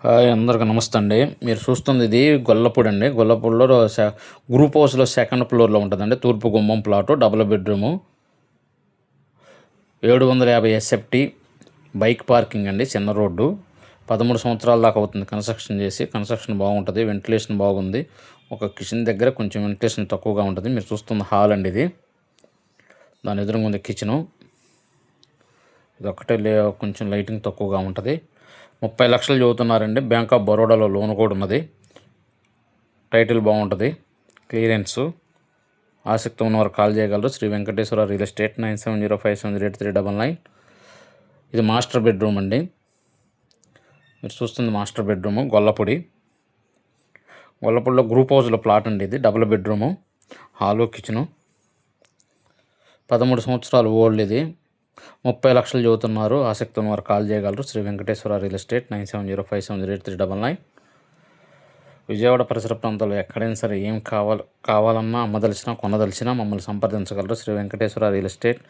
Hi అందరికి నమస్తే అండి. మీరు చూస్తుంది ఇది గొల్లపూడి అండి. గొల్లపూడిలో గ్రూప్ హౌస్లో సెకండ్ ఫ్లోర్లో ఉంటుందండి. తూర్పు గుమ్మం plot, double bedroom, 750 SFT, bike parking అండి. చిన్న రోడ్డు, 13 సంవత్సరాల దాకా అవుతుంది కన్స్ట్రక్షన్ చేసి. కన్స్ట్రక్షన్ బాగుంటుంది, వెంటిలేషన్ బాగుంది. ఒక కిచెన్ దగ్గర కొంచెం వెంటిలేషన్ తక్కువగా ఉంటుంది. మీరు చూస్తున్న హాల్ అండి ఇది. దాని ఎదురుగా ఉంది కిచెను. ఇది ఒక్కటే కొంచెం లైటింగ్ తక్కువగా ఉంటుంది. 30 లక్షలు చెబుతున్నారండి. బ్యాంక్ ఆఫ్ బరోడాలో లోన్ కూడా ఉన్నది. టైటిల్ బాగుంటుంది, క్లియరెన్స్. ఆసక్తి ఉన్నవారు కాల్ చేయగలరు. Shri Venkateswara real estate 9705708399. ఇది మాస్టర్ బెడ్రూమ్ అండి. మీరు చూస్తుంది మాస్టర్ బెడ్రూము, గొల్లపూడిలో గ్రూప్ హౌస్లో ప్లాట్ అండి. ఇది డబుల్ బెడ్రూము, హాలు, కిచెను. 13 సంవత్సరాలు ఓల్డ్. ఇది 30 లక్షలు చెబుతున్నారు. ఆసక్తి ఉన్నవారు కాల్ చేయగలరు. Shri Venkateswara real estate 9705708399. విజయవాడ పరిసర ప్రాంతాల్లో ఎక్కడైనా సరే ఏం కావాలన్నా, అమ్మదలిసినా, కొనదలిసినా మమ్మల్ని సంప్రదించగలరు. Shri Venkateswara real estate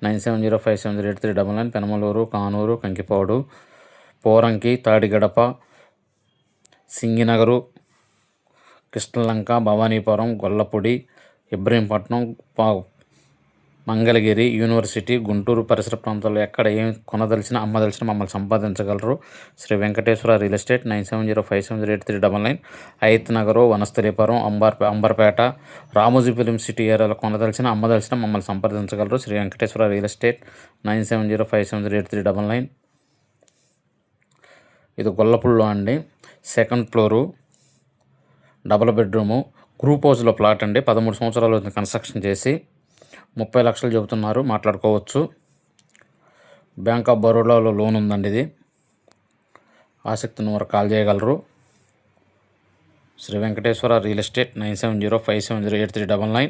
9705708399. Penamaluru, Kanuru, Kankipadu, Poranki, Tadigadapa, Singhnagar, Krishnalanka, Bhavanipuram, Gollapudi, Ibrahimpatnam, Mangalagiri, university, Guntur పరిసర ప్రాంతాల్లో ఎక్కడ ఏం కొనదలిసినా, అమ్మదలిసినా మమ్మల్ని సంపాదించగలరు. Shri Venkateswara real estate 9705708399. Hayathnagar, Vanasthalipuram, Amberpet, Ramoji film city ఏరియాలో కొనదలిసినా, అమ్మదలిసినా మమ్మల్ని సంప్రదించగలరు. Shri Venkateswara real estate 9705708399. ఇది గొల్లపూడిలో అండి. Second floor, double bedroom, group హౌస్లో ప్లాట్ అండి. 13 సంవత్సరాలు కన్స్ట్రక్షన్ చేసి 30 లక్షలు చెబుతున్నారు. మాట్లాడుకోవచ్చు. బ్యాంక్ ఆఫ్ బరోడాలో లోన్ ఉందండి. ఇది ఆసక్తి ఉన్నవారు కాల్ చేయగలరు. Shri Venkateswara real estate 9705708399.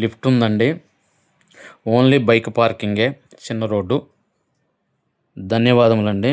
Lift ఉందండి. ఓన్లీ బైక్ పార్కింగే, చిన్న రోడ్డు. ధన్యవాదములండి.